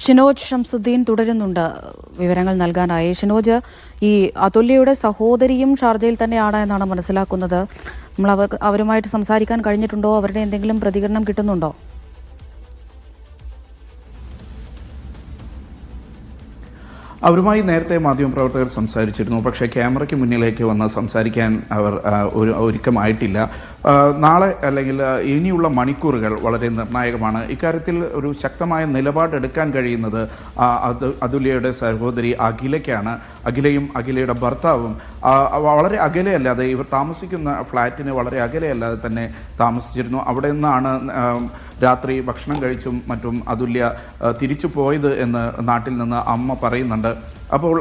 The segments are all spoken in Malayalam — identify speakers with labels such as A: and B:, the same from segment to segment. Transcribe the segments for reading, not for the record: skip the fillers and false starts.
A: ഷിനോജ് ഷംസുദ്ദീൻ തുടരുന്നുണ്ട് വിവരങ്ങൾ നൽകാനായി. ഷിനോജ്, ഈ അതുല്യയുടെ സഹോദരിയും ഷാർജയിൽ തന്നെയാണ് എന്നാണ് മനസ്സിലാക്കുന്നത്. നമ്മൾ അവരുമായിട്ട് സംസാരിക്കാൻ കഴിഞ്ഞിട്ടുണ്ടോ? അവരുടെ എന്തെങ്കിലും പ്രതികരണം കിട്ടുന്നുണ്ടോ?
B: അവരുമായി നേരത്തെ മാധ്യമപ്രവർത്തകർ സംസാരിച്ചിരുന്നു. പക്ഷേ ക്യാമറയ്ക്ക് മുന്നിലേക്ക് വന്ന് സംസാരിക്കാൻ അവർ ഒരുക്കമായിട്ടില്ല. നാളെ അല്ലെങ്കിൽ ഇനിയുള്ള മണിക്കൂറുകൾ വളരെ നിർണായകമാണ്. ഇക്കാര്യത്തിൽ ഒരു ശക്തമായ നിലപാടെടുക്കാൻ കഴിയുന്നത് അതുല്യയുടെ സഹോദരി അഖിലയ്ക്കാണ്. അഖിലയും അഖിലയുടെ ഭർത്താവും വളരെ അകലെയല്ലാതെ, ഇവർ താമസിക്കുന്ന ഫ്ലാറ്റിന് വളരെ അകലെയല്ലാതെ തന്നെ താമസിച്ചിരുന്നു. അവിടെ നിന്നാണ് രാത്രി ഭക്ഷണം കഴിച്ചും മറ്റും അതുല്യ തിരിച്ചു പോയത് എന്ന് നാട്ടിൽ നിന്ന് അമ്മ പറയുന്നുണ്ട്. അപ്പോൾ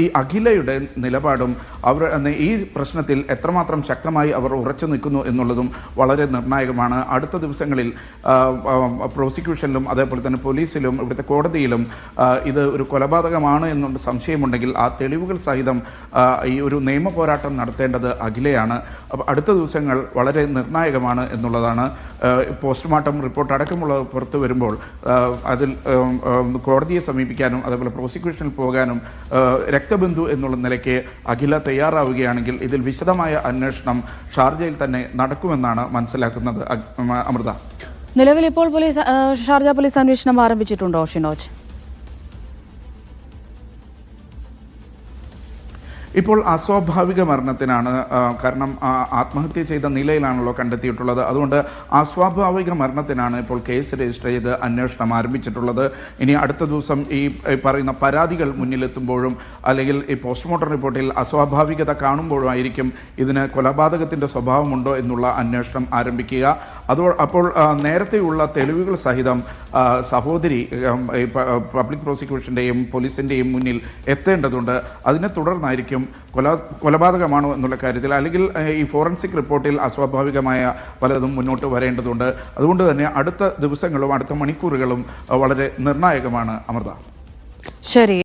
B: ഈ അഖിലയുടെ നിലപാടും അവർ ഈ പ്രശ്നത്തിൽ എത്രമാത്രം ശക്തമായി അവർ ഉറച്ചു നിൽക്കുന്നു എന്നുള്ളതും വളരെ നിർണായകമാണ്. അടുത്ത ദിവസങ്ങളിൽ പ്രോസിക്യൂഷനിലും അതേപോലെ തന്നെ പോലീസിലും ഇവിടുത്തെ കോടതിയിലും ഇത് ഒരു കൊലപാതകമാണ് എന്നുള്ള സംശയമുണ്ടെങ്കിൽ ആ തെളിവുകൾ സഹിതം ഈ ഒരു നിയമ പോരാട്ടം നടത്തേണ്ടത് അഖിലയാണ്. അപ്പോൾ അടുത്ത ദിവസങ്ങൾ വളരെ നിർണായകമാണ് എന്നുള്ളതാണ്. പോസ്റ്റ്മോർട്ടം റിപ്പോർട്ട് അടക്കമുള്ളത് പുറത്തു വരുമ്പോൾ അതിൽ കോടതിയെ സമീപിക്കാനും അതേപോലെ പ്രോസിക്യൂഷൻ പോകാനും രക്തബന്ധു എന്നുള്ള നിലയ്ക്ക് അഖില തയ്യാറാവുകയാണെങ്കിൽ ഇതിൽ വിശദമായ അന്വേഷണം ഷാർജയിൽ തന്നെ നടക്കുമെന്നാണ് മനസ്സിലാക്കുന്നത്. അമൃത,
A: നിലവിൽ ഇപ്പോൾ ഷാർജ പോലീസ് അന്വേഷണം ആരംഭിച്ചിട്ടുണ്ടോ ഷിനോജ്?
B: ഇപ്പോൾ അസ്വാഭാവിക മരണത്തിനാണ്, കാരണം ആത്മഹത്യ ചെയ്ത നിലയിലാണല്ലോ കണ്ടെത്തിയിട്ടുള്ളത്. അതുകൊണ്ട് അസ്വാഭാവിക മരണത്തിനാണ് ഇപ്പോൾ കേസ് രജിസ്റ്റർ ചെയ്ത് അന്വേഷണം ആരംഭിച്ചിട്ടുള്ളത്. ഇനി അടുത്ത ദിവസം ഈ പറയുന്ന പരാതികൾ മുന്നിലെത്തുമ്പോഴും അല്ലെങ്കിൽ ഈ പോസ്റ്റ്മോർട്ടം റിപ്പോർട്ടിൽ അസ്വാഭാവികത കാണുമ്പോഴും ആയിരിക്കും ഇതിന് കൊലപാതകത്തിൻ്റെ സ്വഭാവമുണ്ടോ എന്നുള്ള അന്വേഷണം ആരംഭിക്കുക. അപ്പോൾ നേരത്തെയുള്ള തെളിവുകൾ സഹിതം സഹോദരി പബ്ലിക് പ്രോസിക്യൂഷൻ്റെയും പോലീസിൻ്റെയും മുന്നിൽ എത്തേണ്ടതുണ്ട്. അതിനെ തുടർന്നായിരിക്കും കൊലപാതകമാണോ എന്നുള്ള കാര്യത്തിൽ, അല്ലെങ്കിൽ ഈ ഫോറൻസിക് റിപ്പോർട്ടിൽ അസ്വാഭാവികമായ പലതും മുന്നോട്ട് വരേണ്ടതുണ്ട്. അതുകൊണ്ട് തന്നെ അടുത്ത ദിവസങ്ങളും അടുത്ത മണിക്കൂറുകളും വളരെ നിർണായകമാണ്. അമൃത,
A: ശരി.